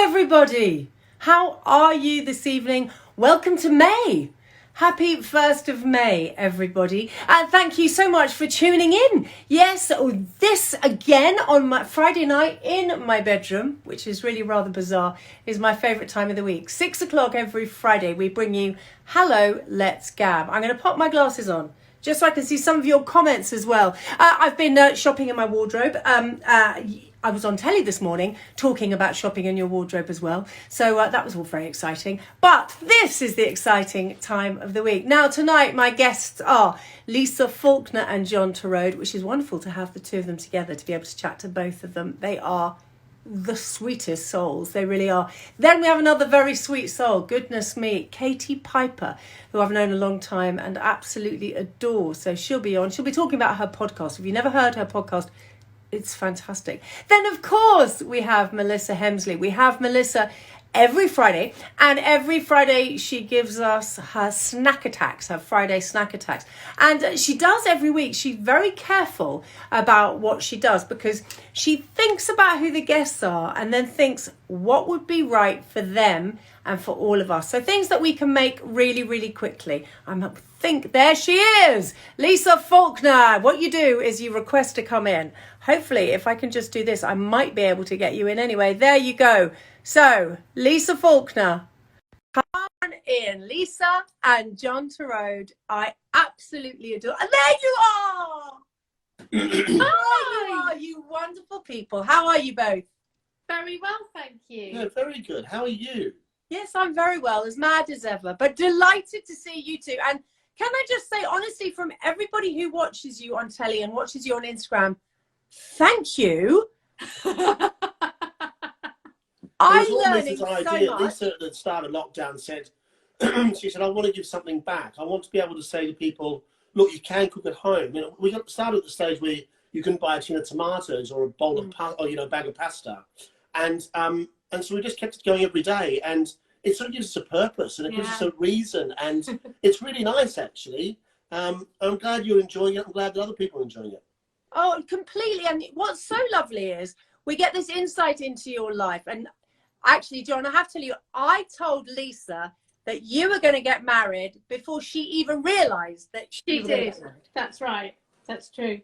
everybody. How are you this evening? Welcome to May. Happy 1st of May, everybody. And thank you so much for tuning in. Yes, this again on my Friday night in my bedroom, which is really rather bizarre, is my favourite time of the week. 6 o'clock every Friday, we bring you Hello, Let's Gab. I'm going to pop my glasses on just so I can see some of your comments as well. I've been shopping in my wardrobe. I was on telly this morning talking about shopping in your wardrobe as well. So that was all very exciting. But this is the exciting time of the week. Now, tonight, my guests are Lisafaulkner and John Torode, which is wonderful to have the two of them together, to be able to chat to both of them. They are the sweetest souls. They really are. Then we have another very sweet soul. Goodness me, Katie Piper, who I've known a long time and absolutely adore. So she'll be on. She'll be talking about her podcast. If you've never heard her podcast, it's fantastic. Then, of course, we have Melissa Hemsley. We have Melissa every Friday, and every Friday she gives us her snack attacks, her Friday snack attacks. And she does every week. She's very careful about what she does because she thinks about who the guests are and then thinks what would be right for them and for all of us. So things that we can make really, really quickly. There she is, Lisafaulkner. What you do is you request to come in. Hopefully, if I can just do this, I might be able to get you in anyway. There you go. So, Lisafaulkner, come on in. Lisa and John Torode, I absolutely adore. And there you are! There you are, you wonderful people. How are you both? Very well, thank you. Yeah, very good. How are you? Yes, I'm very well, as mad as ever, but delighted to see you two. And can I just say, honestly, from everybody who watches you on telly and watches you on Instagram, thank you. I'm learning so much. Lisa at the start of lockdown said, she said, I want to give something back. I want to be able to say to people, look, you can cook at home. You know, we got started at the stage where you can buy a tin of tomatoes or a bowl of a bag of pasta, and so we just kept it going every day, and it sort of gives us a purpose and it gives us a reason, and it's really nice actually. I'm glad you're enjoying it. I'm glad that other people are enjoying it. Oh, completely. And what's so lovely is we get this insight into your life. And actually, John, I have to tell you, I told Lisa that you were going to get married before she even realised that she did. That's right. That's true.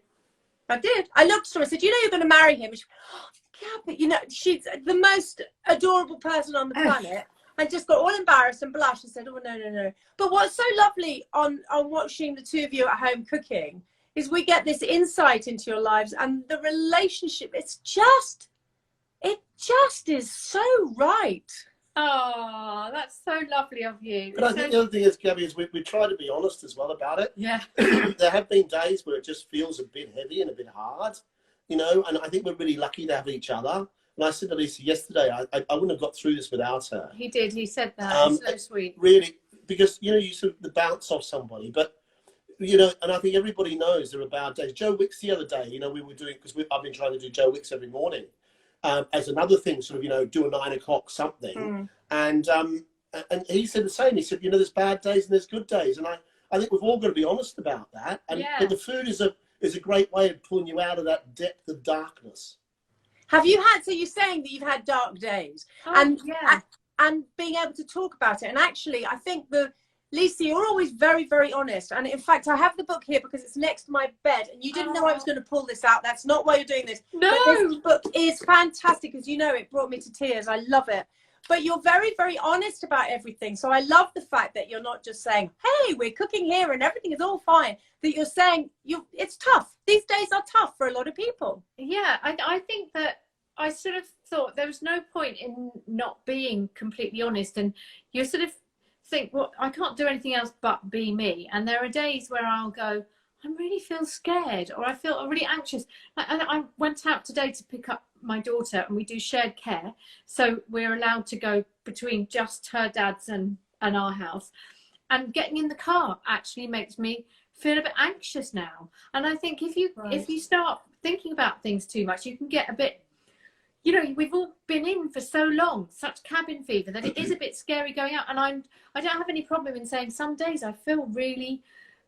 I did. I looked at her and said, you know, you're going to marry him. And she, oh, yeah, but you know, she's the most adorable person on the planet. I just got all embarrassed and blushed and said, oh, no. But what's so lovely on watching the two of you at home cooking is we get this insight into your lives and the relationship. It just is so right. Oh, that's so lovely of you. But I think the other thing is, Gabby, is we try to be honest as well about it. Yeah. There have been days where it just feels a bit heavy and a bit hard, you know, and I think we're really lucky to have each other. And I said to Lisa yesterday, I wouldn't have got through this without her. He did. He said that. It's so sweet. Really, because, you know, you sort of the bounce off somebody. But, you know, and I think everybody knows there are bad days. Joe Wicks the other day, you know, we were doing, because I've been trying to do Joe Wicks every morning as another thing, sort of, you know, do a 9 o'clock something. And he said the same. He said, you know, there's bad days and there's good days. And I think we've all got to be honest about that. And but the food is a great way of pulling you out of that depth of darkness. Have you had, so you're saying that you've had dark days and being able to talk about it. And actually, I think Lisa, you're always very, very honest. And in fact, I have the book here because it's next to my bed and you didn't know I was going to pull this out. That's not why you're doing this. No. But this book is fantastic. As you know, it brought me to tears. I love it. But you're very, very honest about everything. So I love the fact that you're not just saying, hey, we're cooking here and everything is all fine. That you're saying it's tough. These days are tough for a lot of people. Yeah, I think that I sort of thought there was no point in not being completely honest. And you sort of think, well, I can't do anything else but be me. And there are days where I'll go, I really feel scared or I feel really anxious. And I went out today to pick up my daughter and we do shared care. So we're allowed to go between just her dad's and our house. And getting in the car actually makes me feel a bit anxious now. And I think if you start thinking about things too much, you can get a bit, you know, we've all been in for so long, such cabin fever, that it is a bit scary going out. And I don't have any problem in saying some days I feel really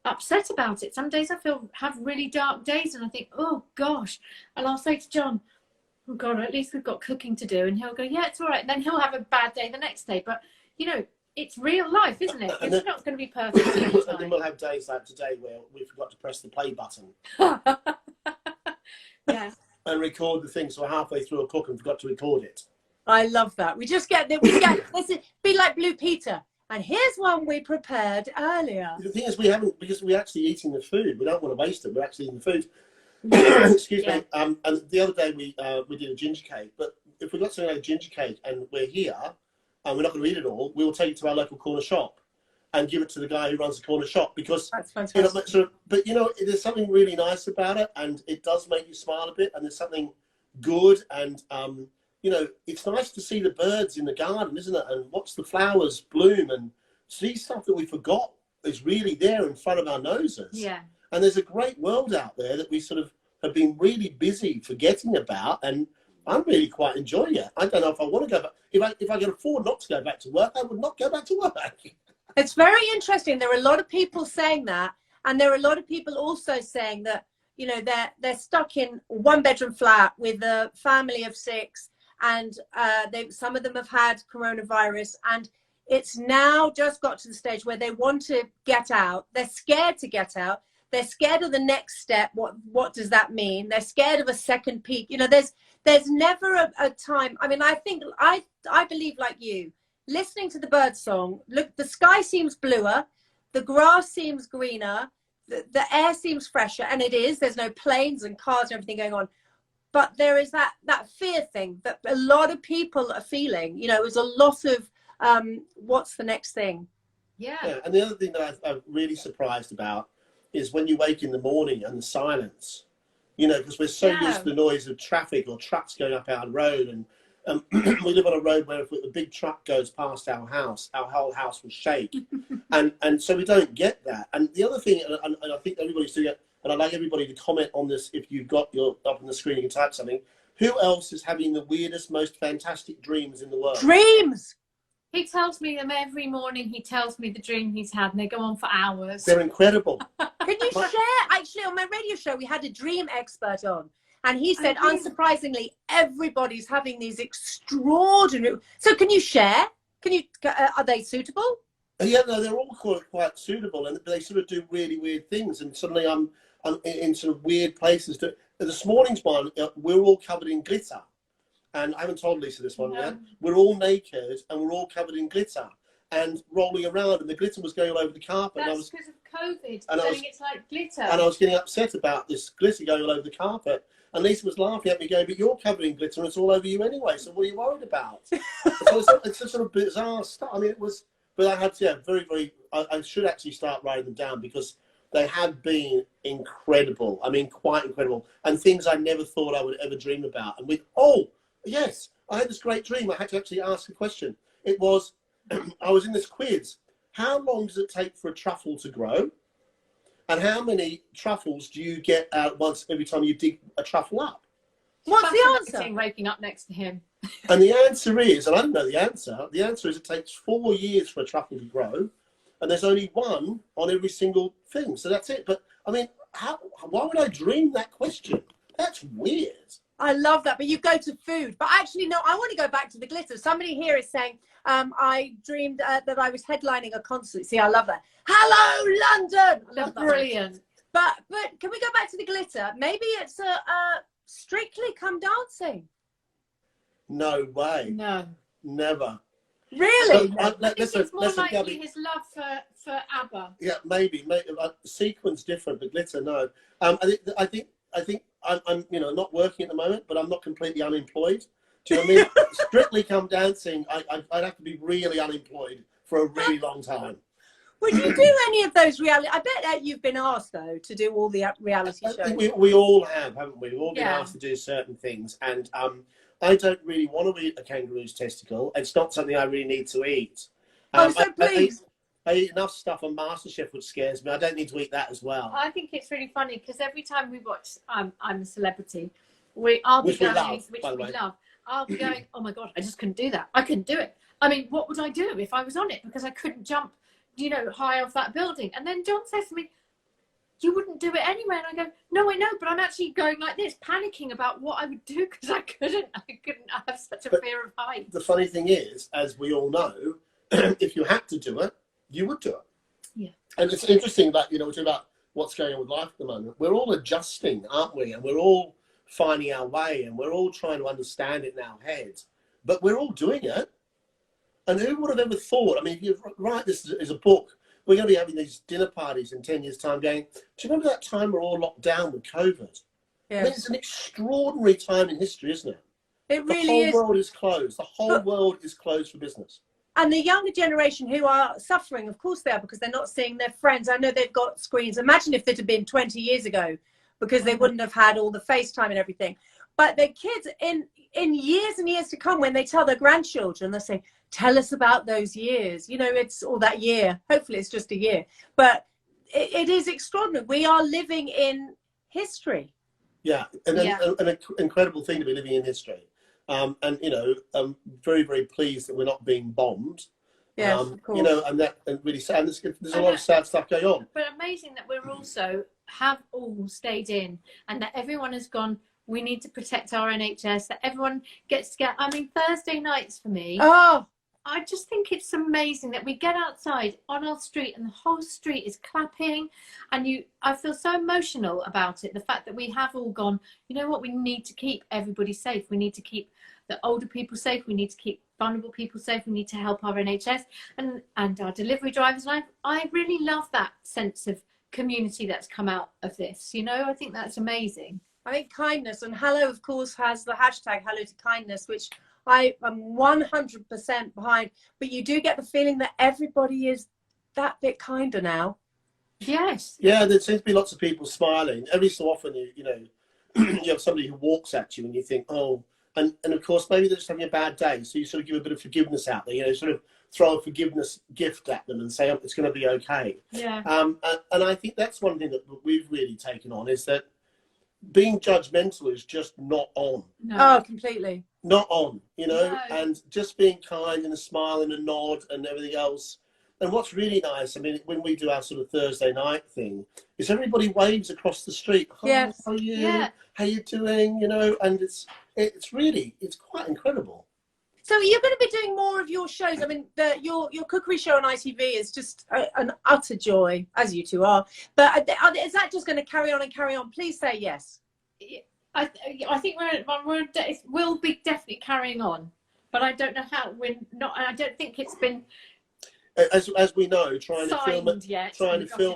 upset about it. Some days I have really dark days and I think, oh gosh. And I'll say to John, oh God, at least we've got cooking to do. And he'll go, yeah, it's all right. And then he'll have a bad day the next day. But, you know, it's real life, isn't it? It's not going to be perfect all the And time. then we'll have days like today where we forgot to press the play button. Yeah. And record the thing, so we're halfway through a cook and forgot to record it. I love that. We just get this is be like Blue Peter. And here's one we prepared earlier. The thing is, we haven't, because we're actually eating the food. We don't want to waste it. We're actually eating the food. Excuse me. And the other day we did a ginger cake. But if we've got something like a ginger cake and we're here and we're not going to eat it all, we'll take it to our local corner shop and give it to the guy who runs the corner shop, because That's fantastic. but you know, there's something really nice about it, and it does make you smile a bit, and there's something good, and you know, it's nice to see the birds in the garden, isn't it? And watch the flowers bloom and see stuff that we forgot is really there in front of our noses. Yeah. And there's a great world out there that we sort of have been really busy forgetting about, and I'm really quite enjoying it. I don't know if I want to go back. If I can afford not to go back to work, I would not go back to work. It's very interesting. There are a lot of people saying that, and there are a lot of people also saying that, you know, they're stuck in a one-bedroom flat with a family of 6, and some of them have had coronavirus, and it's now just got to the stage where they want to get out. They're scared to get out. They're scared of the next step. What does that mean? They're scared of a second peak. You know, there's never a time. I mean, I think I believe like you. Listening to the bird song, look, the sky seems bluer, the grass seems greener, the air seems fresher, and it is. There's no planes and cars and everything going on. But there is that fear thing that a lot of people are feeling. You know, there's a lot of what's the next thing? Yeah. And the other thing that I'm really surprised about is when you wake in the morning and the silence. You know, because we're so used to the noise of traffic or trucks going up our road, and we live on a road where if a big truck goes past our house, our whole house will shake. and so we don't get that. And the other thing, and I think everybody's doing it, and I'd like everybody to comment on this if you've got your up on the screen, you can type something. Who else is having the weirdest, most fantastic dreams in the world? Dreams! He tells me them every morning. He tells me the dream he's had, and they go on for hours. They're incredible. Can you share? Actually, on my radio show, we had a dream expert on. And he said, unsurprisingly, everybody's having these extraordinary. So, can you share? Can you? Are they suitable? Yeah, no, they're all quite suitable, and they sort of do really weird things. And suddenly, I'm in sort of weird places. This morning's one, we're all covered in glitter, and I haven't told Lisa this one yet. We're all naked and we're all covered in glitter and rolling around, and the glitter was going all over the carpet. That's because of COVID. And saying it's like glitter. And I was getting upset about this glitter going all over the carpet. And Lisa was laughing at me, going, "But you're covered in glitter and it's all over you anyway, so what are you worried about?" So it's a sort of bizarre stuff. I mean, it was, but I had to, very, very, I should actually start writing them down, because they have been incredible. I mean, quite incredible. And things I never thought I would ever dream about. And yes, I had this great dream. I had to actually ask a question. It was, I was in this quiz. How long does it take for a truffle to grow? And how many truffles do you get out once every time you dig a truffle up? What's the answer? Waking up next to him. And the answer is, and I don't know the answer is it takes 4 years for a truffle to grow, and there's only one on every single thing. So that's it. But I mean, why would I dream that question? That's weird. I love that. But you go to food. But actually, no, I want to go back to the glitter. Somebody here is saying, I dreamed that I was headlining a concert. See, I love that. Hello, London. I love that. Brilliant. But can we go back to the glitter? Maybe it's a Strictly Come Dancing. No way. No. Never. Really? I think it's more likely Gaby, his love for ABBA. Yeah, maybe sequence different, but glitter, no. I think I'm not working at the moment, but I'm not completely unemployed. Do you know what I mean? Strictly Come Dancing, I'd have to be really unemployed for a really long time. Would you do any of those reality? I bet that you've been asked though to do all the reality shows. We all have, haven't we? We've all been asked to do certain things, and I don't really want to eat a kangaroo's testicle. It's not something I really need to eat. Please. I eat enough stuff on Masterchef, which scares me. I don't need to eat that as well. I think it's really funny because every time we watch I'm a Celebrity, I'll be going, which we love. I'll be going, oh my God, I just couldn't do that. I couldn't do it. I mean, what would I do if I was on it? Because I couldn't jump, high off that building. And then John says to me, you wouldn't do it anyway. And I go, no, I know, but I'm actually going like this, panicking about what I would do because I couldn't have such a fear of heights. The funny thing is, as we all know, if you had to do it, you would do it. Yeah. And it's interesting that, we're talking about what's going on with life at the moment. We're all adjusting, aren't we? And we're all finding our way, and we're all trying to understand it in our heads. But we're all doing it. And who would have ever thought? I mean, if you write this as a book, we're going to be having these dinner parties in 10 years' time going, do you remember that time we're all locked down with COVID? Yes. I mean, it's an extraordinary time in history, isn't it? It really The is. whole world is closed. The whole world is closed for business. And the younger generation who are suffering, of course they are, because they're not seeing their friends. I know they've got screens. Imagine if it had been 20 years ago, because they wouldn't have had all the FaceTime and everything. But the kids in years and years to come, when they tell their grandchildren, they'll say, tell us about those years. It's all that year. Hopefully it's just a year. But it is extraordinary. We are living in history. Yeah, and an incredible thing to be living in history. And, I'm very, very pleased that we're not being bombed. Yes, of course. And really sad. There's a lot of sad stuff going on. But amazing that we're also have all stayed in, and that everyone has gone, we need to protect our NHS, that everyone gets together. I mean, Thursday nights for me, I just think it's amazing that we get outside on our street and the whole street is clapping, and I feel so emotional about it. The fact that we have all gone, you know what, we need to keep everybody safe. We need to keep the older people safe. We need to keep vulnerable people safe. We need to help our NHS and our delivery drivers. And I really love that sense of community that's come out of this. I think that's amazing. I think kindness, and Hello, of course, has the hashtag Hello to Kindness, which I am 100% behind. But you do get the feeling that everybody is that bit kinder now. Yes. Yeah, there seems to be lots of people smiling. Every so often, you have somebody who walks at you and you think, oh, and of course, maybe they're just having a bad day. So you sort of give a bit of forgiveness out there, sort of throw a forgiveness gift at them and say, oh, it's going to be okay. Yeah. And I think that's one thing that we've really taken on, is that being judgmental is just not on. No. Oh, completely. Not on, No. and just being kind and a smile and a nod and everything else. And what's really nice, I mean, when we do our sort of Thursday night thing, is everybody waves across the street. Hi, Yes. how are you? Yeah. How you doing? And it's quite incredible. So you're going to be doing more of your shows. I mean, your cookery show on ITV is just an utter joy, as you two are. But is that just going to carry on and carry on? Please say yes. I think we'll be definitely carrying on, but I don't know how. We're not. I don't think it's been. As we know, trying to film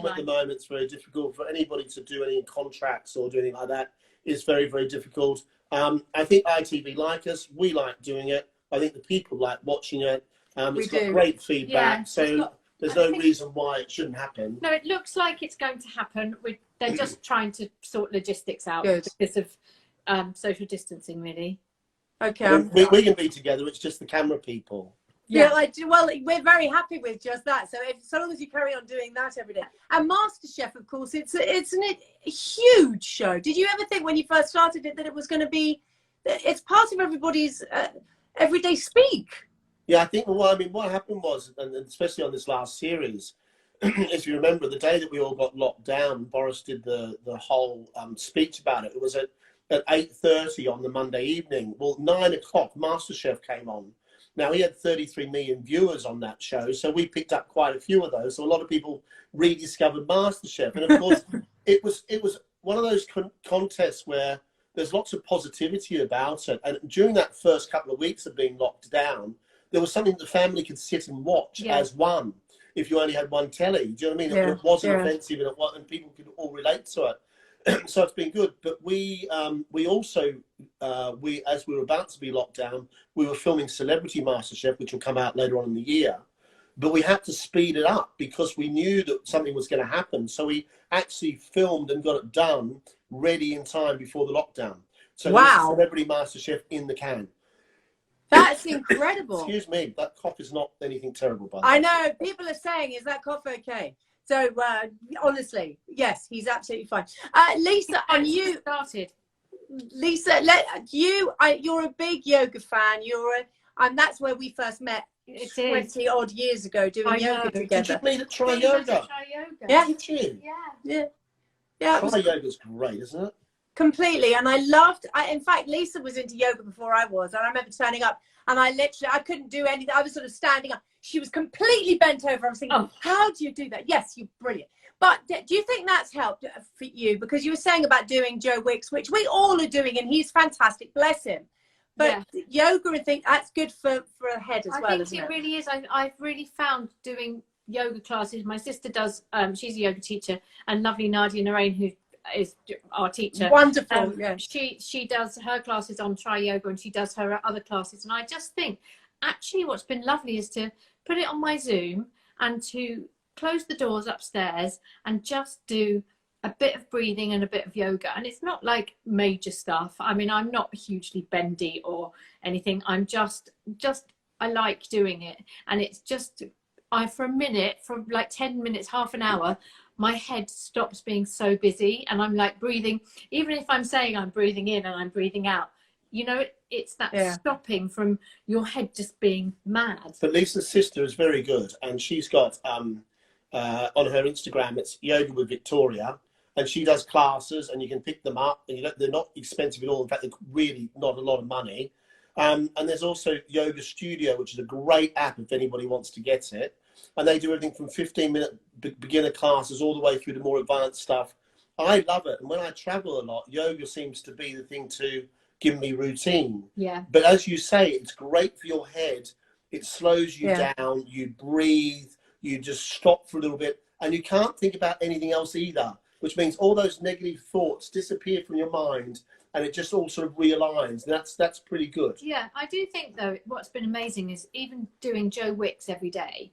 at the moment, it's very difficult for anybody to do any contracts or do anything like that. It's very, very difficult. I think ITV like us. We like doing it. I think the people like watching it. It's got great feedback. Yeah, there's no reason why it shouldn't happen. No, it looks like it's going to happen. They're just trying to sort logistics out because of social distancing, really. Okay. We can be together. It's just the camera people. Yeah, well, we're very happy with just that. So long as you carry on doing that every day. And Masterchef, of course, it's a huge show. Did you ever think when you first started it that it was going to be? It's part of everybody's everyday speak. Yeah, I think. What happened was, and especially on this last series, if you remember, the day that we all got locked down, Boris did the whole speech about it. It was at 8:30 on the Monday evening. Well, 9 o'clock, Masterchef came on. Now, he had 33 million viewers on that show, so we picked up quite a few of those. So a lot of people rediscovered Masterchef. And, of course, it was one of those contests where there's lots of positivity about it. And during that first couple of weeks of being locked down, there was something the family could sit and watch as one, if you only had one telly. Do you know what I mean? It wasn't offensive, and people could all relate to it. So it's been good. But we also, as we were about to be locked down, we were filming Celebrity Masterchef, which will come out later on in the year. But we had to speed it up because we knew that something was going to happen. So we actually filmed and got it done ready in time before the lockdown. So Celebrity Masterchef in the can. That's incredible. Excuse me, that cough is not anything terrible, by the way. I know. People are saying, is that cough okay? So, honestly, yes, he's absolutely fine. Lisa, on you started. Lisa, you're a big yoga fan. And that's where we first met 20 odd years ago doing yoga together. Did you mean to try yoga? Yeah. Did you? Yeah. Yeah, Try yoga's great, isn't it? completely. And in fact, Lisa was into yoga before I was. And I remember turning up and I couldn't do anything. I was sort of standing up. She was completely bent over. I was thinking, how do you do that? Yes, you're brilliant. But do you think that's helped for you? Because you were saying about doing Joe Wicks, which we all are doing, and he's fantastic, bless him. But yoga and things, that's good for a head as well, isn't it? I think it really is. I've really found doing yoga classes. My sister does, she's a yoga teacher, and lovely Nadia Narain, who is our teacher. Wonderful, yeah. She does her classes on Try Yoga, and she does her other classes. And I just think, actually, what's been lovely is to put it on my Zoom and to close the doors upstairs and just do a bit of breathing and a bit of yoga. And it's not like major stuff. I mean, I'm not hugely bendy or anything. I'm just I like doing it. And it's just, for a minute, for like 10 minutes, half an hour, my head stops being so busy, and I'm like breathing, even if I'm saying I'm breathing in and I'm breathing out, you know, it's that stopping from your head just being mad. But Lisa's sister is very good, and she's got on her Instagram, it's Yoga with Victoria, and she does classes, and you can pick them up, and they're not expensive at all. In fact, they're really not a lot of money. And there's also Yoga Studio, which is a great app if anybody wants to get it. And they do everything from 15-minute beginner classes all the way through to more advanced stuff. I love it. And when I travel a lot, yoga seems to be the thing to give me routine. Yeah. But as you say, it's great for your head. It slows you down. You breathe. You just stop for a little bit. And you can't think about anything else either, which means all those negative thoughts disappear from your mind, and it just all sort of realigns. That's pretty good. Yeah, I do think, though, what's been amazing is even doing Joe Wicks every day,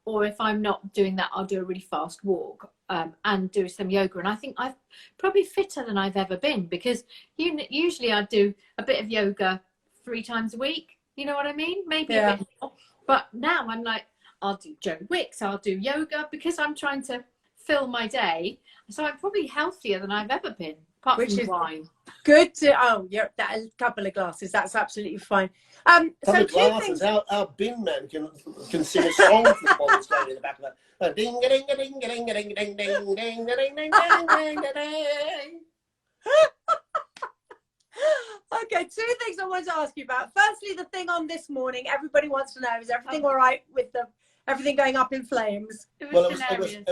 or if I'm not doing that, I'll do a really fast walk and do some yoga. And I think I'm probably fitter than I've ever been, because usually I do a bit of yoga 3 times a week. You know what I mean? Maybe a bit more. But now I'm like, I'll do Joe Wicks, I'll do yoga, because I'm trying to fill my day. So I'm probably healthier than I've ever been. Which is wine. Good to a couple of glasses. That's absolutely fine. So glasses. Our bin man can sing a song while it's going in the back of that. Ding ding ding ding ding ding ding ding ding ding ding ding ding. Okay, 2 things I wanted to ask you about. Firstly, the thing on this morning, everybody wants to know: is everything all right with everything going up in flames? It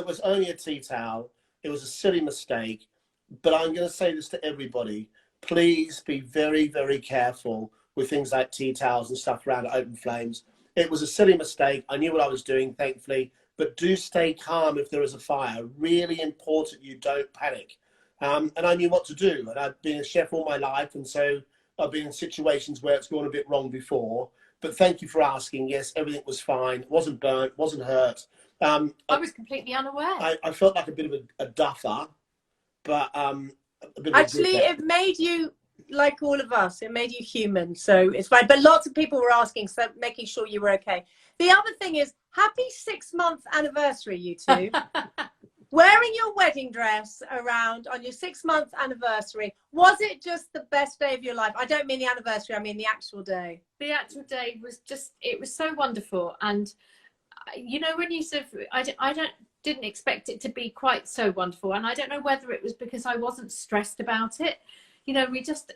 was only a tea towel. It was a silly mistake. But I'm going to say this to everybody. Please be very, very careful with things like tea towels and stuff around open flames. It was a silly mistake. I knew what I was doing, thankfully. But do stay calm if there is a fire. Really important you don't panic. And I knew what to do. And I've been a chef all my life. And so I've been in situations where it's gone a bit wrong before. But thank you for asking. Yes, everything was fine. It wasn't burnt, wasn't hurt. I was completely unaware. I felt like a bit of a duffer. But actually, it made you like all of us. It made you human, so it's fine. But lots of people were asking, so making sure you were okay. The other thing is, happy 6-month anniversary, you two. Wearing your wedding dress around on your 6-month anniversary, was it just the best day of your life? I don't mean the anniversary, I mean the actual day. The actual day was it was so wonderful. And you know, when you sort of, I didn't expect it to be quite so wonderful, and I don't know whether it was because I wasn't stressed about it. You know, we just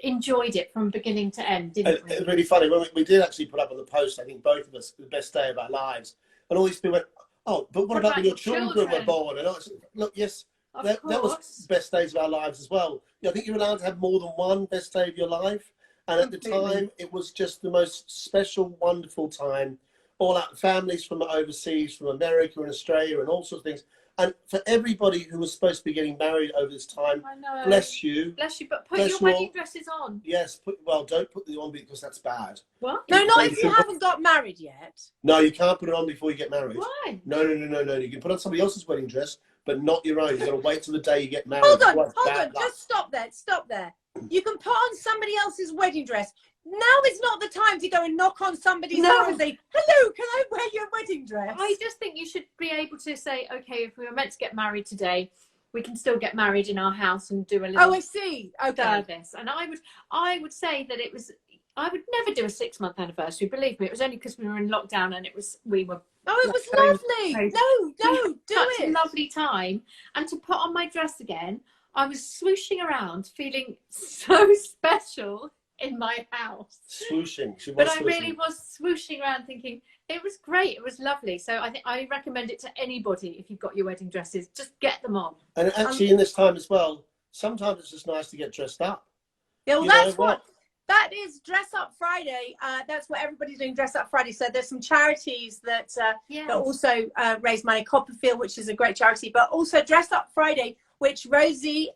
enjoyed it from beginning to end, didn't we? It's really funny. When we did actually put up on the post, I think both of us, the best day of our lives, and all these people went, oh, but what about when your children were born? And I was, look, yes, that was best days of our lives as well. I think you're allowed to have more than one best day of your life, and at the time it was just the most special, wonderful time. All our families from overseas, from America and Australia and all sorts of things. And for everybody who was supposed to be getting married over this time, I know. Bless you. Bless you, but put your wedding dresses on. Yes, don't put them on because that's bad. What? No, not if you haven't got married yet. No, you can't put it on before you get married. Why? No. You can put on somebody else's wedding dress, but not your own. You've got to wait till the day you get married. Hold on. Just stop there. You can put on somebody else's wedding dress. Now is not the time to go and knock on somebody's door and say, hello, can I wear your wedding dress? I just think you should be able to say, okay, if we were meant to get married today, we can still get married in our house and do a little I see. Okay. service. And I would say that it was, I would never do a 6-month anniversary. Believe me, it was only because we were in lockdown and we were. Oh, it was lovely. No, do such it. a lovely time. And to put on my dress again, I was swooshing around, feeling so special in my house. Swooshing. She was But swooshing. I really was swooshing around, thinking it was great. It was lovely. So I think I recommend it to anybody. If you've got your wedding dresses, just get them on. And actually, in this time as well, sometimes it's just nice to get dressed up. Yeah, well, You know that's what. That is Dress Up Friday. That's what everybody's doing, Dress Up Friday. So there's some charities that also raise money. Copperfield, which is a great charity, but also Dress Up Friday, which Rosie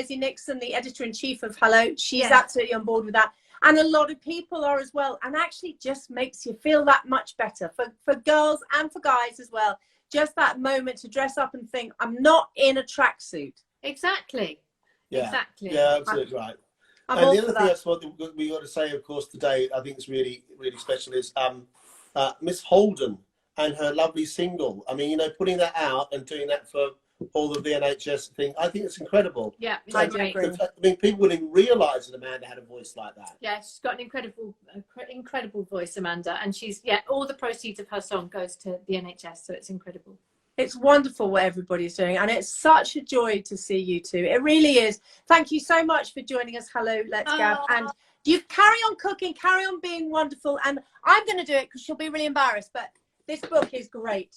Nixon, the editor-in-chief of Hello, she's absolutely on board with that. And a lot of people are as well. And actually just makes you feel that much better for girls and for guys as well. Just that moment to dress up and think, I'm not in a tracksuit. Exactly. Yeah. Exactly. Yeah, absolutely right. I'm and all the for other thing that. that's what we got to say, of course, today, I think is really, really special is Miss Holden and her lovely single. I mean, you know, putting that out and doing that for all of the NHS thing, I think it's incredible. Yeah, I do agree. I mean, people wouldn't even realise that Amanda had a voice like that. Yeah, she's got an incredible voice, Amanda, and all the proceeds of her song goes to the NHS, so it's incredible. It's wonderful what everybody's doing, and it's such a joy to see you two. It really is. Thank you so much for joining us. Hello, Let's Gab. And you carry on cooking, carry on being wonderful, and I'm going to do it because she'll be really embarrassed, but this book is great.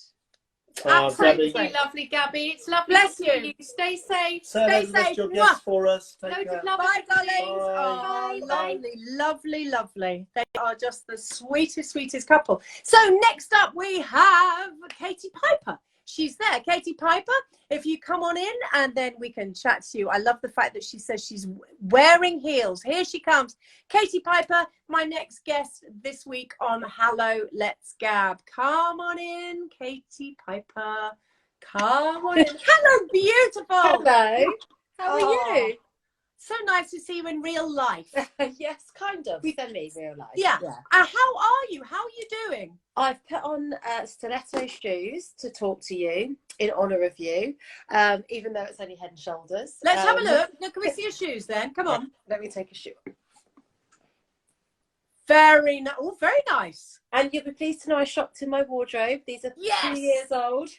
Absolutely lovely, Gabby. It's lovely to see you. Stay safe. Stay safe. Your guests for us. Take care. Bye, darlings. Bye. Oh, lovely, lovely, lovely. They are just the sweetest, sweetest couple. So next up we have Katie Piper. She's there. Katie Piper, if you come on in and then we can chat to you. I love the fact that she says she's wearing heels. Here she comes. Katie Piper, my next guest this week on Hello, Let's Gab. Come on in, Katie Piper. Come on in. Hello, beautiful. Hello. How are you? So nice to see you in real life. Yes, kind of. Semi real life. Yeah. How are you? How are you doing? I've put on stiletto shoes to talk to you in honour of you, even though it's only head and shoulders. Let's have a look. Look, can we see your shoes then? Come on. Let me take a shoe. Very nice. And you'll be pleased to know I shopped in my wardrobe. These are 2 years old.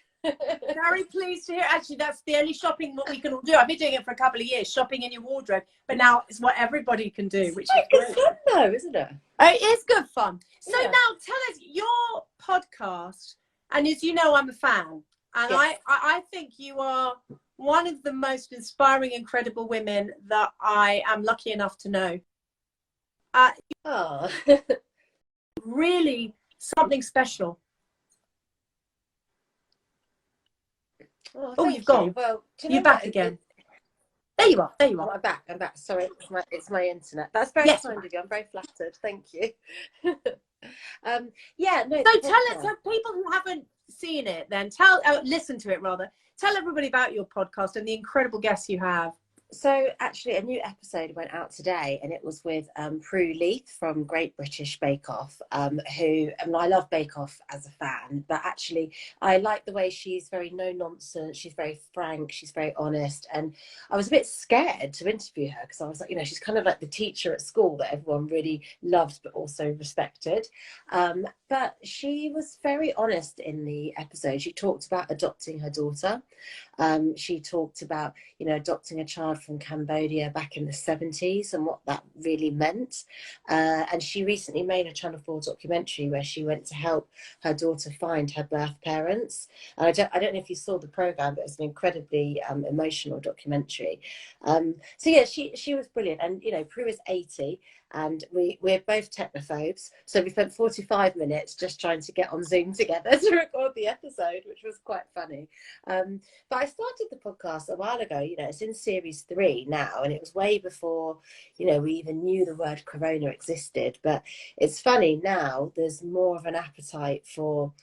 Very pleased to hear. Actually, that's the only shopping what we can all do. I've been doing it for a couple of years, shopping in your wardrobe, but now it's what everybody can do, which is good fun though, isn't it? It is good fun. So now tell us your podcast, and as you know, I'm a fan, and I think you are one of the most inspiring, incredible women that I am lucky enough to know. Really something special. Oh, you've gone. Well, you're back again. There you are. There you are. I'm back. Sorry, it's my internet. That's very kind of you. I'm very flattered. Thank you. So tell us, so people who haven't seen it, then listen to it rather. Tell everybody about your podcast and the incredible guests you have. So actually a new episode went out today, and it was with Prue Leith from Great British Bake Off, who, I love Bake Off as a fan, but actually I like the way she's very no nonsense, she's very frank, she's very honest, and I was a bit scared to interview her because I was like, you know, she's kind of like the teacher at school that everyone really loves but also respected, but she was very honest in the episode. She talked about adopting her daughter. She talked about, you know, adopting a child from Cambodia back in the 70s and what that really meant. And she recently made a Channel 4 documentary where she went to help her daughter find her birth parents. And I don't know if you saw the programme, but it's an incredibly emotional documentary. So yeah, she was brilliant. And, you know, Prue is 80. And we're both technophobes, so we spent 45 minutes just trying to get on Zoom together to record the episode, which was quite funny. But I started the podcast a while ago. You know, it's in series 3 now, and it was way before, you know, we even knew the word corona existed. But it's funny now, there's more of an appetite for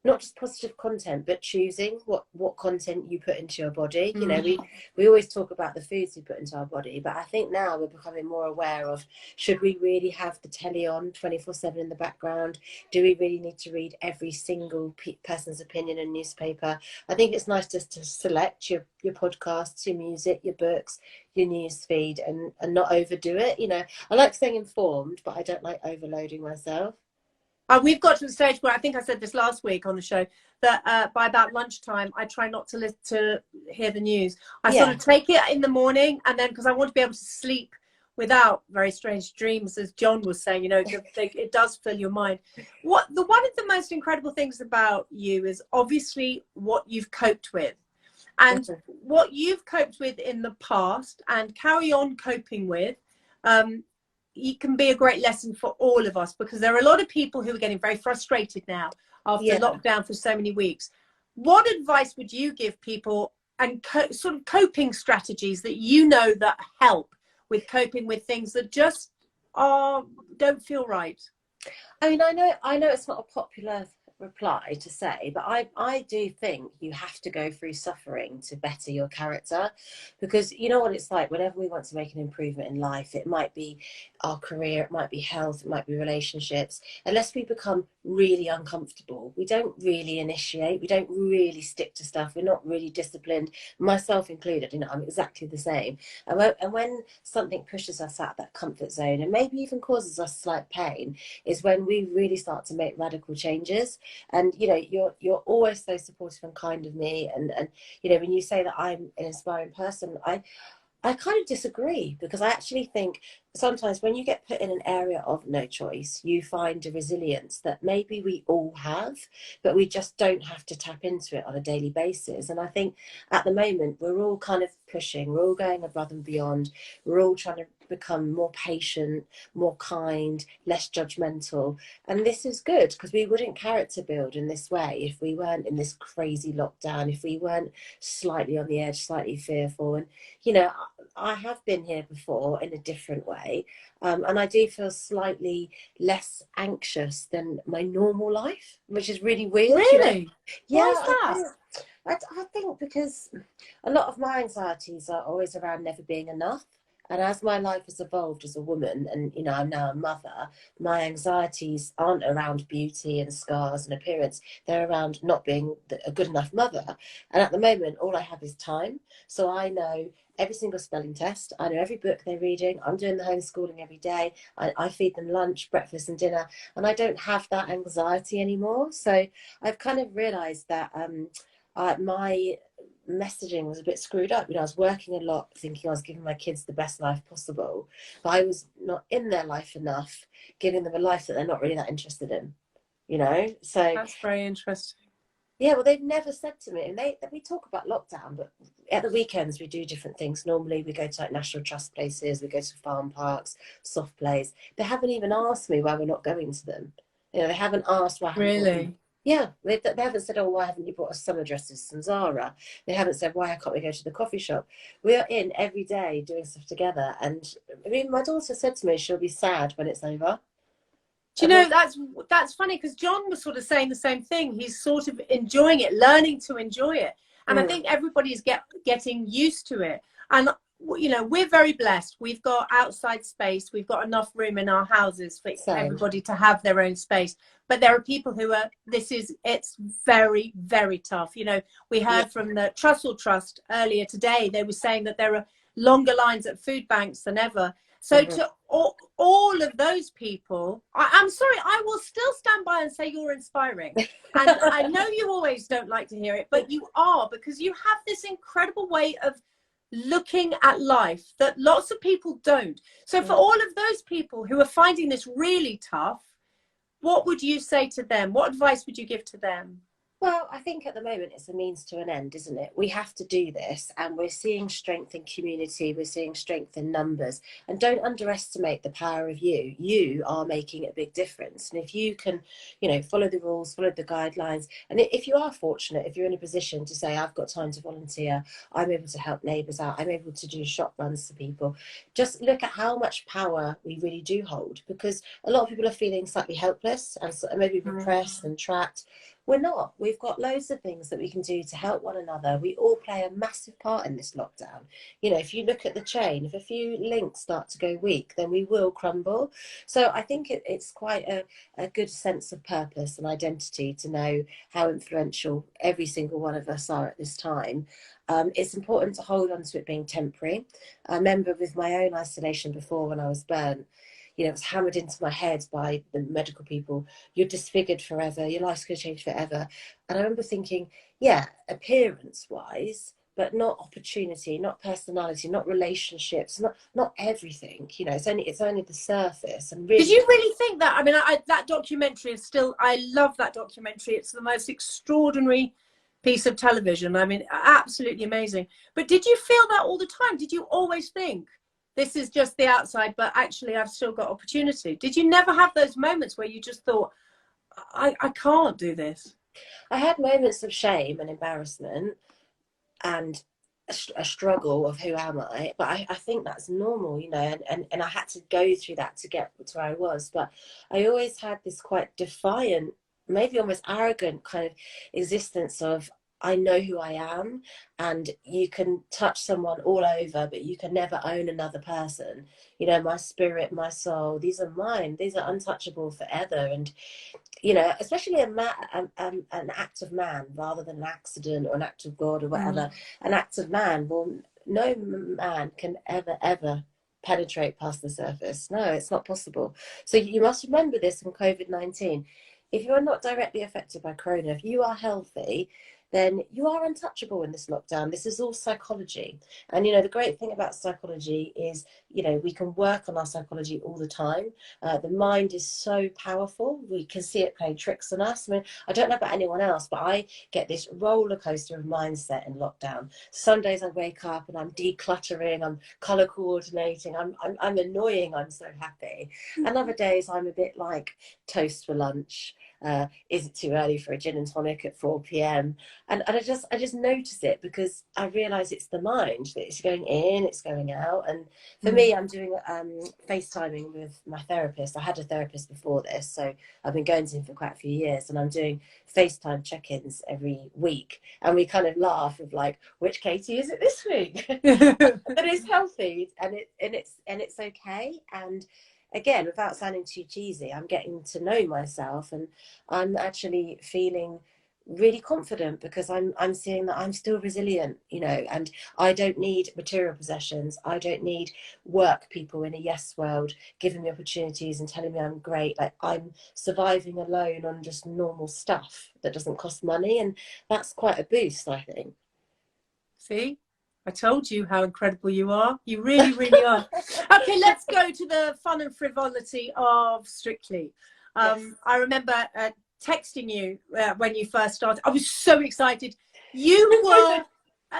not just positive content, but choosing what content you put into your body. You know, we always talk about the foods we put into our body, but I think now we're becoming more aware of, should we really have the telly on 24/7 in the background? Do we really need to read every single person's opinion in a newspaper? I think it's nice just to select your podcasts, your music, your books, your news feed, and not overdo it. You know, I like staying informed, but I don't like overloading myself. We've got to the stage where, I think I said this last week on the show, that by about lunchtime, I try not to hear the news. I sort of take it in the morning, and then, because I want to be able to sleep without very strange dreams, as John was saying, you know, it does fill your mind. One of the most incredible things about you is obviously what you've coped with. And what you've coped with in the past and carry on coping with, it can be a great lesson for all of us, because there are a lot of people who are getting very frustrated now after lockdown for so many weeks. What advice would you give people, and sort of coping strategies that you know that help with coping with things that just don't feel right? I mean, I know it's not a popular reply to say, but I do think you have to go through suffering to better your character, because you know what it's like whenever we want to make an improvement in life. It might be our career, it might be health, it might be relationships. Unless we become really uncomfortable, we don't really initiate, we don't really stick to stuff, we're not really disciplined, myself included. You know, I'm exactly the same. And when something pushes us out of that comfort zone and maybe even causes us slight pain, is when we really start to make radical changes. And you know, you're always so supportive and kind of me, and you know, when you say that I'm an inspiring person, I kind of disagree, because I actually think sometimes when you get put in an area of no choice, you find a resilience that maybe we all have, but we just don't have to tap into it on a daily basis. And I think at the moment we're all kind of pushing, we're all going above and beyond, we're all trying to become more patient, more kind, less judgmental. And this is good, because we wouldn't character build in this way if we weren't in this crazy lockdown, if we weren't slightly on the edge, slightly fearful. And you know, I have been here before in a different way, and I do feel slightly less anxious than my normal life, which is really weird. Really? You know? Yeah, why is that? I think because a lot of my anxieties are always around never being enough. And as my life has evolved as a woman, and you know, I'm now a mother, my anxieties aren't around beauty and scars and appearance. They're around not being a good enough mother. And at the moment, all I have is time. So I know every single spelling test. I know every book they're reading. I'm doing the homeschooling every day. I feed them lunch, breakfast and dinner. And I don't have that anxiety anymore. So I've kind of realised that my messaging was a bit screwed up. You know, I was working a lot thinking I was giving my kids the best life possible, but I was not in their life enough, giving them a life that they're not really that interested in, you know. So That's very interesting. Yeah, well, they've never said to me, and we talk about lockdown, but at the weekends we do different things. Normally we go to like National Trust places, we go to farm parks, soft plays. They haven't even asked me why we're not going to them. You know, they haven't asked why. Really? Yeah, they haven't said, oh, why haven't you brought us summer dresses from Zara? They haven't said, why can't we go to the coffee shop? We are in every day doing stuff together. And I mean, my daughter said to me she'll be sad when it's over. Do you know, that's funny, because John was sort of saying the same thing. He's sort of enjoying it, learning to enjoy it. And I think everybody's getting used to it. And, you know, we're very blessed. We've got outside space. We've got enough room in our houses for everybody to have their own space. But there are people who are, it's very, very tough. You know, we heard from the Trussell Trust earlier today. They were saying that there are longer lines at food banks than ever. So to all of those people, I'm sorry, I will still stand by and say you're inspiring. And I know you always don't like to hear it, but you are, because you have this incredible way of looking at life that lots of people don't. So for all of those people who are finding this really tough, what would you say to them? What advice would you give to them? Well, I think at the moment it's a means to an end, isn't it? We have to do this, and we're seeing strength in community, we're seeing strength in numbers, and don't underestimate the power of you. You are making a big difference. And if you can, you know, follow the rules, follow the guidelines, and if you are fortunate, if you're in a position to say, I've got time to volunteer, I'm able to help neighbours out, I'm able to do shop runs for people, just look at how much power we really do hold, because a lot of people are feeling slightly helpless and maybe repressed and trapped. We're not. We've got loads of things that we can do to help one another. We all play a massive part in this lockdown. You know, if you look at the chain, if a few links start to go weak, then we will crumble. So I think it's quite a good sense of purpose and identity to know how influential every single one of us are at this time. It's important to hold on to it being temporary. I remember with my own isolation before, when I was burnt, you know, it was hammered into my head by the medical people, you're disfigured forever, your life's going to change forever. And I remember thinking, yeah, appearance wise, but not opportunity, not personality, not relationships, not everything. You know, it's only the surface. And really, did you really think that? I mean, that documentary is still, I love that documentary. It's the most extraordinary piece of television. I mean, absolutely amazing. But did you feel that all the time? Did you always think, this is just the outside, but actually I've still got opportunity? Did you never have those moments where you just thought, I can't do this? I had moments of shame and embarrassment and a struggle of who am I, but I think that's normal, you know, and I had to go through that to get to where I was. But I always had this quite defiant, maybe almost arrogant kind of existence of, I know who I am, and you can touch someone all over, but you can never own another person. You know, my spirit, my soul, these are mine. These are untouchable forever. And, you know, especially an act of man rather than an accident or an act of God or whatever. An act of man, well, no man can ever penetrate past the surface. No, it's not possible. So you must remember this in COVID-19. If you are not directly affected by corona, if you are healthy, then you are untouchable in this lockdown. This is all psychology. And, you know, the great thing about psychology is, you know, we can work on our psychology all the time. The mind is so powerful. We can see it playing tricks on us. I mean, I don't know about anyone else, but I get this roller coaster of mindset in lockdown. Some days I wake up and I'm decluttering, I'm color coordinating, I'm annoying, I'm so happy. And other days I'm a bit like toast for lunch. Is it too early for a gin and tonic at 4 p.m? And I just notice it, because I realize it's the mind that it's going in, it's going out. And for me, I'm doing Facetiming with my therapist. I had a therapist before this, so I've been going to him for quite a few years, and I'm doing FaceTime check-ins every week. And we kind of laugh of like, which Katie is it this week? But it's healthy, and it's okay. And again, without sounding too cheesy, I'm getting to know myself, and I'm actually feeling really confident, because I'm seeing that I'm still resilient, you know, and I don't need material possessions. I don't need work people in a yes world giving me opportunities and telling me I'm great. Like, I'm surviving alone on just normal stuff that doesn't cost money, and that's quite a boost, I think. See, I told you how incredible you are. You really, really are. Okay, let's go to the fun and frivolity of Strictly. Yes. I remember texting you when you first started. I was so excited. You were,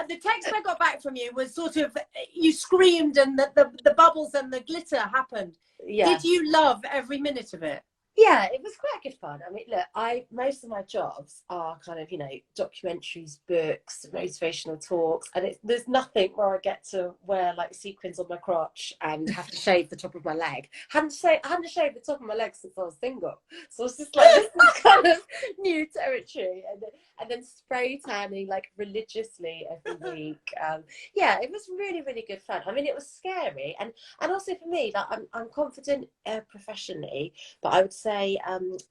the text I got back from you was sort of, you screamed, and the bubbles and the glitter happened. Yeah. Did you love every minute of it? Yeah, it was quite good fun. I mean, look, most of my jobs are kind of, you know, documentaries, books, motivational talks, and there's nothing where I get to wear like sequins on my crotch and have to shave the top of my leg. I hadn't shaved the top of my leg since I was single, so I was just like, this is kind of new territory. And then spray tanning like religiously every week. Yeah, it was really, really good fun. I mean, it was scary, and also for me, like I'm confident professionally, but I would say,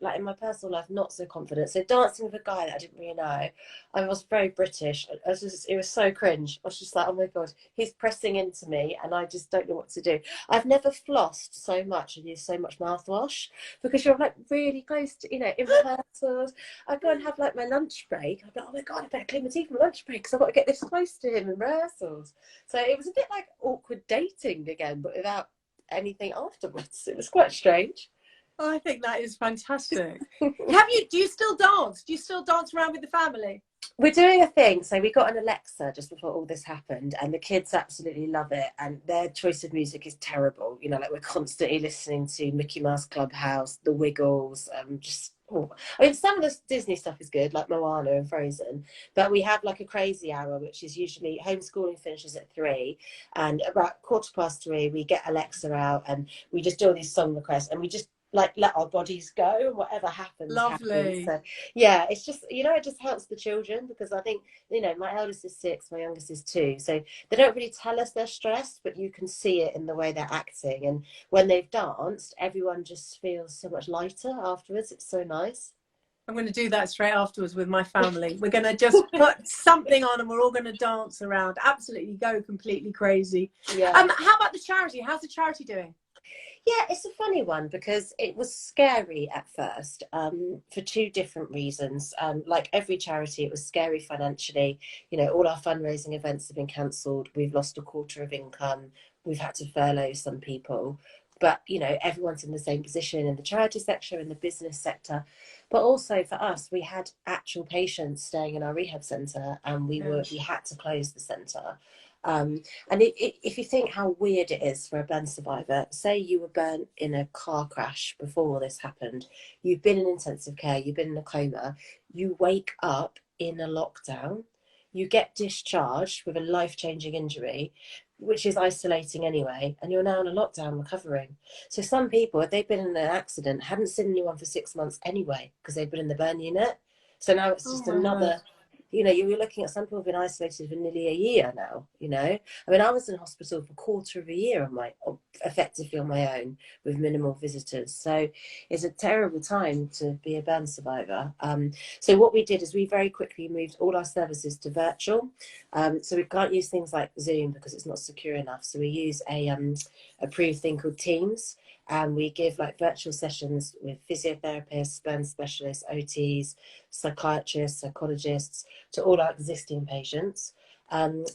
like in my personal life, not so confident. So dancing with a guy that I didn't really know, I was very British. It was so cringe. I was just like, oh my God, he's pressing into me, and I just don't know what to do. I've never flossed so much and used so much mouthwash, because you're like really close to, you know, in rehearsals. I go and have like my lunch break. I'm like, oh my God, I better clean my teeth for lunch break, because I've got to get this close to him in rehearsals. So it was a bit like awkward dating again, but without anything afterwards. It was quite strange. Oh, I think that is fantastic. Do you still dance? Do you still dance around with the family? We're doing a thing. So we got an Alexa just before all this happened, and the kids absolutely love it. And their choice of music is terrible. You know, like we're constantly listening to Mickey Mouse Clubhouse, The Wiggles, I mean, some of the Disney stuff is good, like Moana and Frozen, but we have like a crazy hour, which is usually homeschooling finishes at 3, and about 3:15 we get Alexa out, and we just do all these song requests, and we just like let our bodies go, and whatever happens Lovely. happens. So yeah, it's just, you know, it just helps the children, because I think, you know, my eldest is 6, my youngest is 2, so they don't really tell us they're stressed, but you can see it in the way they're acting. And when they've danced, everyone just feels so much lighter afterwards. It's so nice. I'm going to do that straight afterwards with my family. We're going to just put something on and we're all going to dance around. Absolutely go completely crazy. Yeah. How about the charity? How's the charity doing? Yeah, it's a funny one, because it was scary at first, for 2 different reasons. Like every charity, it was scary financially. You know, all our fundraising events have been cancelled. We've lost a quarter of income. We've had to furlough some people. But, you know, everyone's in the same position in the charity sector, in the business sector. But also for us, we had actual patients staying in our rehab centre, and we had to close the centre. And if you think how weird it is for a burn survivor, say you were burnt in a car crash before this happened, you've been in intensive care, you've been in a coma, you wake up in a lockdown, you get discharged with a life-changing injury, which is isolating anyway, and you're now in a lockdown recovering. So some people, if they've been in an accident, hadn't seen anyone for 6 months anyway, because they've been in the burn unit. So now it's just another... You know, you're looking at some people who've been isolated for nearly a year now, you know. I mean, I was in hospital for a quarter of a year effectively on my own, with minimal visitors. So it's a terrible time to be a burn survivor. So what we did is we very quickly moved all our services to virtual. So we can't use things like Zoom because it's not secure enough. So we use a approved thing called Teams. And we give like virtual sessions with physiotherapists, burn specialists, OTs, psychiatrists, psychologists, to all our existing patients.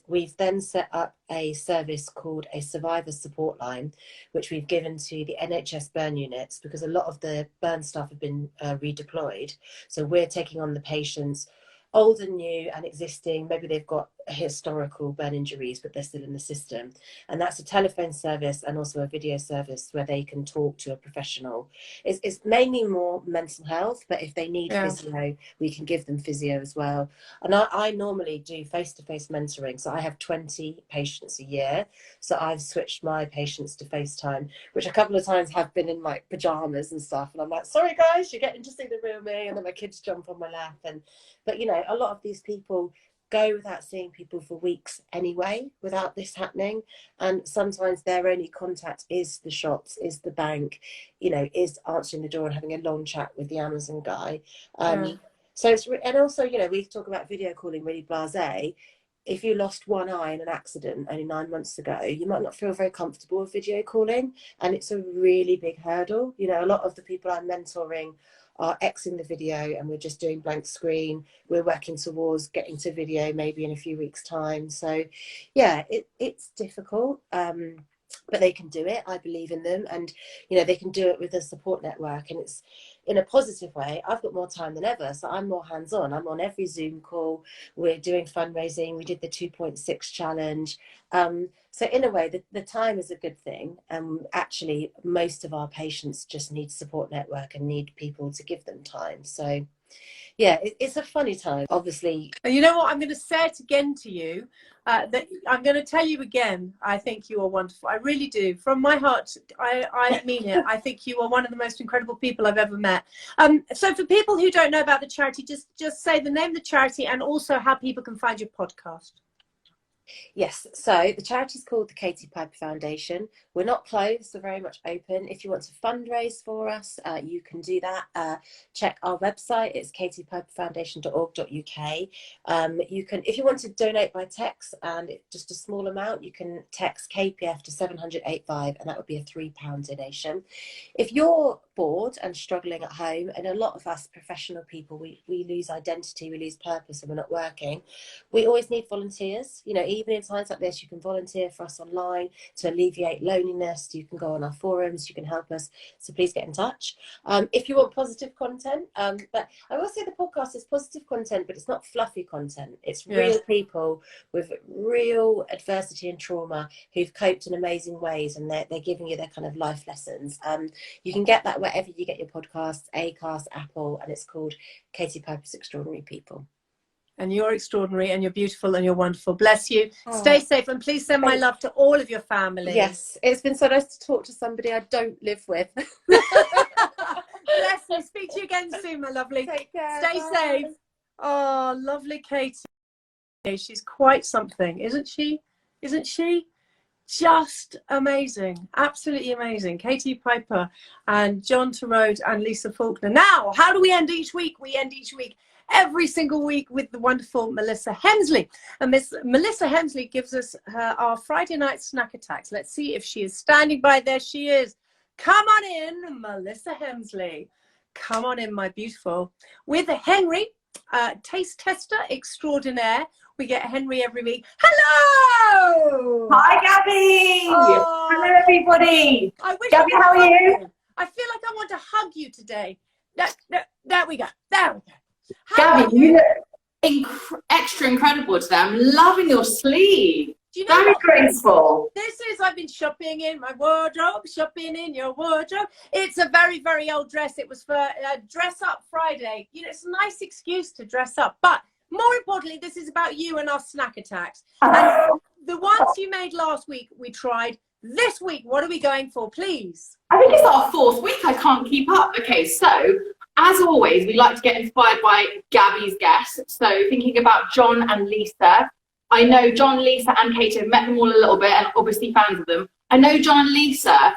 We've then set up a service called a survivor support line, which we've given to the NHS burn units, because a lot of the burn staff have been redeployed. So we're taking on the patients, old and new and existing. Maybe they've got historical burn injuries, but they're still in the system. And that's a telephone service and also a video service where they can talk to a professional. It's mainly more mental health, but if they need physio, we can give them physio as well. And I normally do face-to-face mentoring. So I have 20 patients a year. So I've switched my patients to FaceTime, which a couple of times have been in like pajamas and stuff. And I'm like, sorry guys, you're getting to see the real me. And then my kids jump on my lap. But you know, a lot of these people go without seeing people for weeks anyway, without this happening. And sometimes their only contact is the shops, is the bank, you know, is answering the door and having a long chat with the Amazon guy. So it's, and also, you know, we talk about video calling really blasé. If you lost one eye in an accident only 9 months ago, you might not feel very comfortable with video calling. And it's a really big hurdle. You know, a lot of the people I'm mentoring are Xing the video and we're just doing blank screen. We're working towards getting to video maybe in a few weeks' time. So yeah, it's difficult, but they can do it. I believe in them, and you know, they can do it with a support network, and it's in a positive way. I've got more time than ever, so I'm more hands-on. I'm on every Zoom call. We're doing fundraising. We did the 2.6 challenge. So in a way, the time is a good thing. Actually, most of our patients just need support network and need people to give them time. So yeah, it's a funny time, obviously. You know what? I'm going to say it again to you. That I'm going to tell you again. I think you are wonderful. I really do. From my heart, I mean it. I think you are one of the most incredible people I've ever met. So for people who don't know about the charity, just say the name of the charity and also how people can find your podcast. Yes, so the charity is called the Katie Piper Foundation. We're not closed, we're very much open. If you want to fundraise for us, you can do that. Check our website, it's katiepiperfoundation.org.uk. You can, if you want to donate by text and just a small amount, you can text KPF to 785 and that would be a £3 donation. If you're bored and struggling at home, and a lot of us professional people, we lose identity, we lose purpose and we're not working, we always need volunteers. You know, even in times like this, you can volunteer for us online to alleviate loneliness. You can go on our forums, you can help us. So please get in touch. If you want positive content, but I will say the podcast is positive content, but it's not fluffy content. It's real people with real adversity and trauma who've coped in amazing ways, and they're giving you their kind of life lessons. You can get that wherever you get your podcasts, Acast, Apple, and it's called Katie Piper's Extraordinary People. And you're extraordinary and you're beautiful and you're wonderful. Bless you. Stay safe and please send my love to all of your family. Yes, it's been so nice to talk to somebody I don't live with. Bless you. Speak to you again soon, my lovely. Take care. Stay Bye. safe. Oh, lovely Katie. She's quite something, isn't she? Isn't she? Just amazing. Absolutely amazing. Katie Piper and John Torode and Lisafaulkner. Now, how do we end each week? We end each week, every single week, with the wonderful Melissa Hemsley. And Miss Melissa Hemsley gives us our Friday night snack attacks. Let's see if she is standing by. There she is. Come on in, Melissa Hemsley. Come on in, my beautiful. With Henry, taste tester extraordinaire. We get Henry every week. Hello! Hi, Gabby! Oh, hello, everybody! I wish Gabby, I could how are hug you? I feel like I want to hug you today. There we go. There we go. How Gabby, you look extra incredible today. I'm loving your sleeve. do you know Very what graceful. this is? I've been shopping in my wardrobe, shopping in your wardrobe. It's a very, very old dress. It was for Dress Up Friday. You know, it's a nice excuse to dress up. But more importantly, this is about you and our snack attacks. And the ones you made last week, we tried. This week, what are we going for, please? I think it's our 4th week. I can't keep up. Okay, so as always, we like to get inspired by Gabby's guests. So thinking about John and Lisa. I know John, Lisa, and Katie have met them all a little bit and obviously fans of them. I know John and Lisa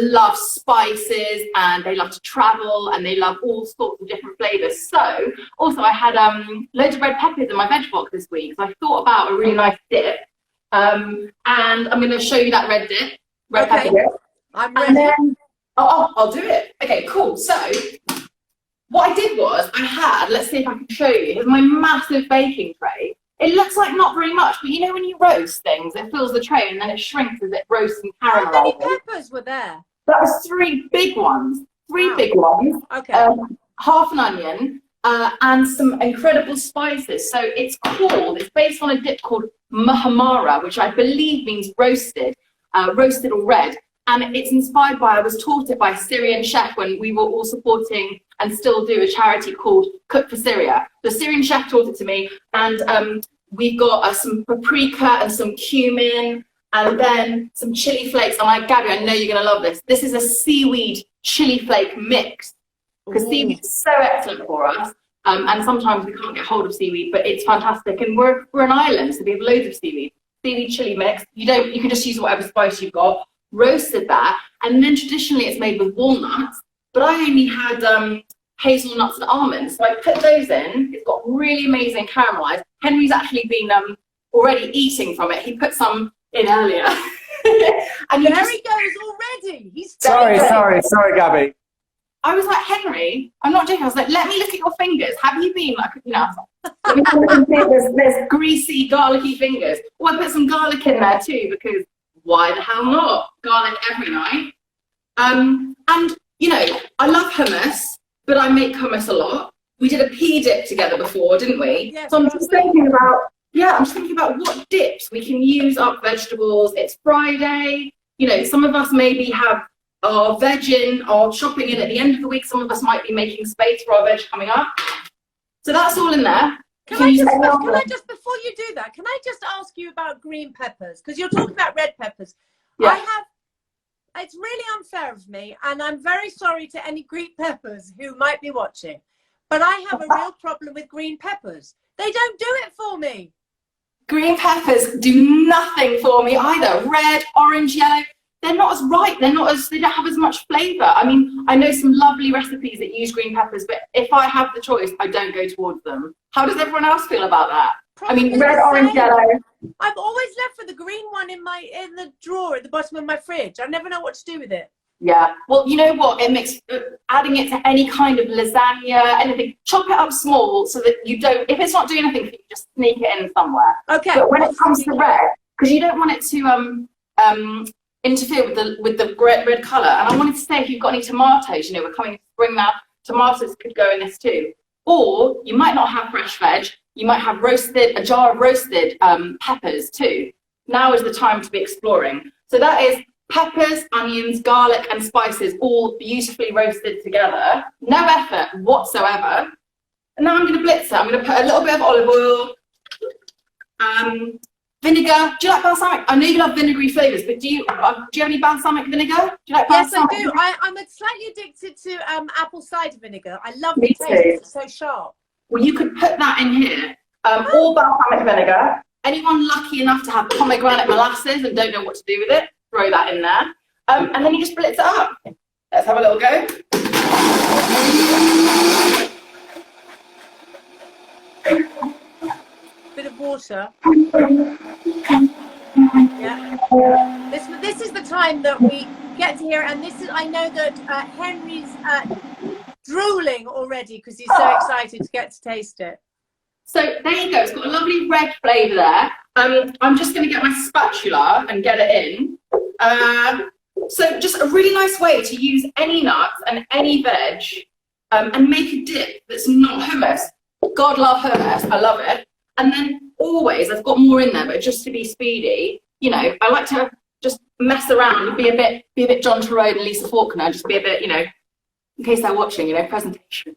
love spices and they love to travel and they love all sorts of different flavors. So also I had loads of red peppers in my veg box this week. So I thought about a really nice dip. And I'm going to show you that red pepper dip. I'm And ready. then, I'll do it. Okay, cool. So what I did was let's see if I can show you. Here's my massive baking tray. It looks like not very much, but you know when you roast things, it fills the tray and then it shrinks as it roasts and How many caramelizes. peppers were there? That was 3 big ones. 3 Wow. big ones. Okay. Half an onion and some incredible spices. So it's based on a dip called mahamara, which I believe means roasted or red. And it's inspired by, I was taught it by a Syrian chef when we were all supporting and still do a charity called Cook for Syria. The Syrian chef taught it to me, and we've got some paprika and some cumin, and then some chili flakes. And Gabby, I know you're going to love this. This is a seaweed chili flake mix, because seaweed is so excellent for us. And sometimes we can't get hold of seaweed, but it's fantastic. And we're an island, so we have loads of seaweed. Seaweed chili mix. You can just use whatever spice you've got. Roasted that, and then traditionally it's made with walnuts, but I only had hazelnuts and almonds, so I put those in. It's got really amazing caramelized. Henry's actually been already eating from it. He put some in earlier. And There he goes already. He's Sorry, Gabby. I was like, Henry, I'm not joking. I was like, let me look at your fingers. Have you been like, I was like, let me have a look and see. There's greasy, garlicky fingers. Oh, I put some garlic in there too, because why the hell not? Garlic every night. And you know, I love hummus, but I make hummus a lot. We did a pea dip together before, didn't we? Yes, So I'm just thinking about what dips we can use up vegetables. It's Friday. You know, some of us maybe have our veg in, our shopping in at the end of the week. Some of us might be making space for our veg coming up. So that's all in there. Can I just, before you do that, can I just ask you about green peppers? Because you're talking about red peppers. Yeah. It's really unfair of me, and I'm very sorry to any green peppers who might be watching, but I have a real problem with green peppers. They don't do it for me. Green peppers do nothing for me either. Red, orange, yellow. They're not as ripe. They don't have as much flavour. I mean, I know some lovely recipes that use green peppers, but if I have the choice, I don't go towards them. How does everyone else feel about that? Probably I mean, red, orange, yellow. I've always left for the green one in the drawer at the bottom of my fridge. I never know what to do with it. Yeah. Well, you know what? It makes adding it to any kind of lasagna, anything. Chop it up small so that you don't. If it's not doing anything, you just sneak it in somewhere. Okay. But when it comes to red, because you don't want it to interfere with the red colour. And I wanted to say, if you've got any tomatoes, you know, we're coming to spring now. Tomatoes could go in this too. Or you might not have fresh veg. You might have a jar of roasted peppers too. Now is the time to be exploring. So that is peppers, onions, garlic, and spices all beautifully roasted together. No effort whatsoever. And now I'm going to blitz it. I'm going to put a little bit of olive oil, Vinegar. Do you like balsamic? I know you love vinegary flavours, but do you have any balsamic vinegar? Do you like Yes, I balsamic do. vinegar? I'm slightly addicted to apple cider vinegar. I love Me the taste. too. It's so sharp. Well, you could put that in here. Or balsamic vinegar. Anyone lucky enough to have pomegranate molasses and don't know what to do with it, throw that in there. And then you just blitz it up. Let's have a little go. Bit of water. Yeah. This is the time that we get to hear, and this is, I know that Henry's drooling already because he's so excited to get to taste it. So there you go. It's got a lovely red flavour there. I'm just going to get my spatula and get it in. So just a really nice way to use any nuts and any veg and make a dip that's not hummus. God love hummus. I love it. And then always, I've got more in there, but just to be speedy, you know, I like to just mess around and be a bit John Torode and Lisafaulkner, just be a bit, you know, in case they're watching, you know, presentation.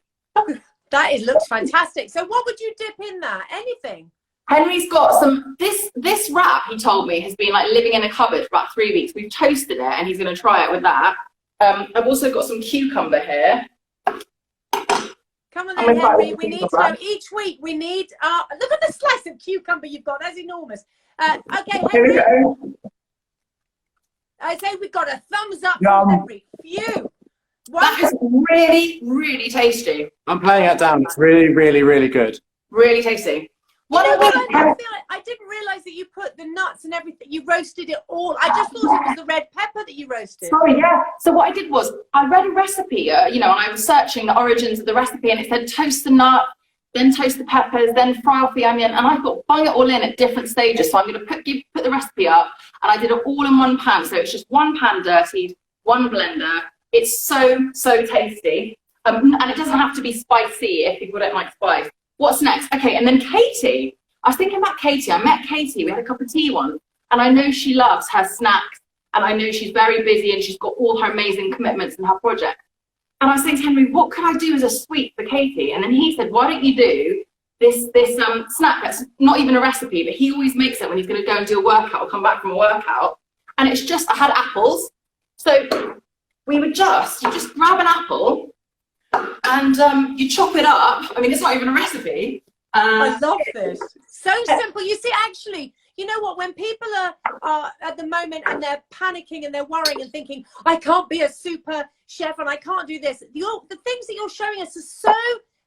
That looks fantastic. So what would you dip in there? Anything? Henry's got some, this wrap, he told me, has been like living in a cupboard for about 3 weeks. We've toasted it and he's going to try it with that. I've also got some cucumber here. Come on then, Henry. We need to know each week. We need, look at the slice of cucumber you've got. That's enormous. Okay, Henry. I say we got a thumbs up from Henry. Phew. That is really, really tasty. I'm playing it down. It's really, really, really good. Really tasty. I didn't realise that you put the nuts and everything. You roasted it all. I just thought it was the red pepper that you roasted. Sorry, yeah. So what I did was I read a recipe, you know, and I was searching the origins of the recipe, and it said toast the nut, then toast the peppers, then fry off the onion, and I thought bung it all in at different stages. So I'm going to put the recipe up, and I did it all in one pan. So it's just one pan dirtied, one blender. It's so tasty, and it doesn't have to be spicy if people don't like spice. What's next? Okay, and then Katie. I was thinking about Katie. I met Katie. We had a cup of tea once, and I know she loves her snacks, and I know she's very busy, and she's got all her amazing commitments and her projects. And I was saying to Henry, what could I do as a sweet for Katie? And then he said, why don't you do this snack that's not even a recipe, but he always makes it when he's going to go and do a workout or come back from a workout. And it's just, I had apples, so you just grab an apple and you chop it up. I mean, it's not even a recipe. I love this. So simple. You see, actually, you know what? When people are at the moment and they're panicking and they're worrying and thinking, I can't be a super chef and I can't do this. The things that you're showing us are so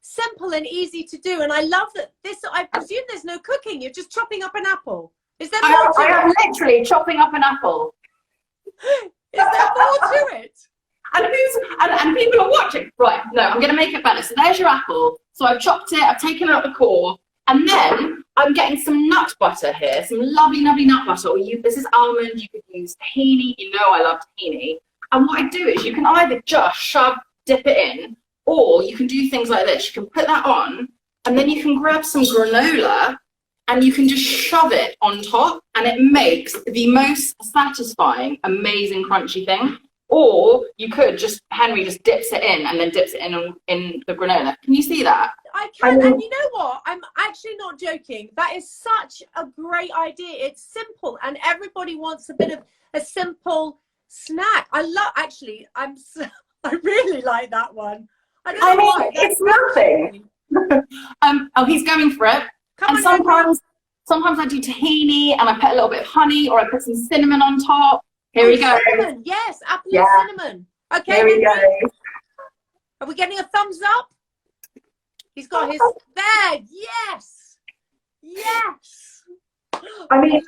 simple and easy to do. And I love that I presume there's no cooking. You're just chopping up an apple. Is there more to it? I am literally chopping up an apple. Is there more to it? And people are watching. Right, no, I'm going to make it better. So there's your apple. So I've chopped it, I've taken out the core, and then I'm getting some nut butter here, some lovely, lovely nut butter. This is almond, you could use tahini. You know I love tahini. And what I do is you can either just dip it in, or you can do things like this. You can put that on, and then you can grab some granola, and you can just shove it on top, and it makes the most satisfying, amazing, crunchy thing. Or you could Henry just dips it in and then dips it in the granola. Can you see that? I can, and you know what? I'm actually not joking. That is such a great idea. It's simple, and everybody wants a bit of a simple snack. I really like that one. I don't know why. It's nothing. He's going for it. Sometimes I do tahini and I put a little bit of honey, or I put some cinnamon on top. Here we go. Cinnamon. Yes, apple and cinnamon. Okay. Here we go. Are we getting a thumbs up? He's got his there. Yes. Yes. I mean,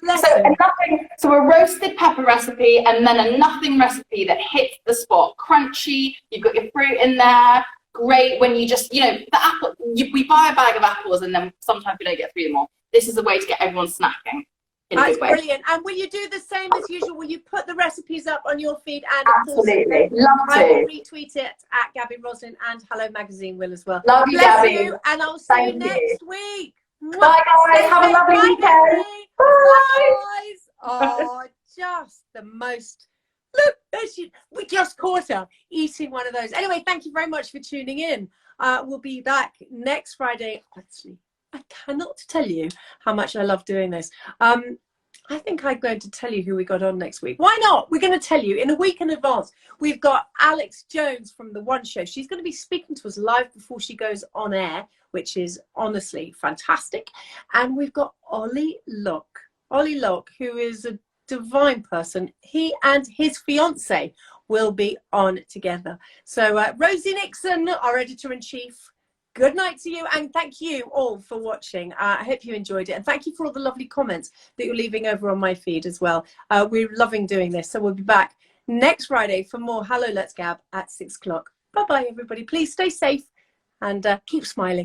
so a roasted pepper recipe, and then a nothing recipe that hits the spot. Crunchy. You've got your fruit in there. Great when you just, you know, the apple. We buy a bag of apples, and then sometimes we don't get through them all. This is a way to get everyone snacking. That's brilliant. And will you do the same as usual? Will you put the recipes up on your feed? And absolutely, of course, love to. I will retweet it at Gaby Roslin, and Hello Magazine will as well. Love you, Bless Gaby. you, and I'll see you next week. Bye, guys. Have a lovely weekend. Bye, guys. Oh, just the most. Look, we just caught her eating one of those. Anyway, thank you very much for tuning in. We'll be back next Friday. Actually, I cannot tell you how much I love doing this. I think I'm going to tell you who we got on next week. Why not? We're going to tell you in a week in advance. We've got Alex Jones from The One Show. She's going to be speaking to us live before she goes on air, which is honestly fantastic. And we've got Ollie Locke. Ollie Locke, who is a divine person. He and his fiance will be on together. So Rosie Nixon, our editor-in-chief, good night to you, and thank you all for watching. I hope you enjoyed it, and thank you for all the lovely comments that you're leaving over on my feed as well. We're loving doing this, so we'll be back next Friday for more Hello Let's Gab at 6 o'clock. Bye-bye, everybody. Please stay safe and keep smiling.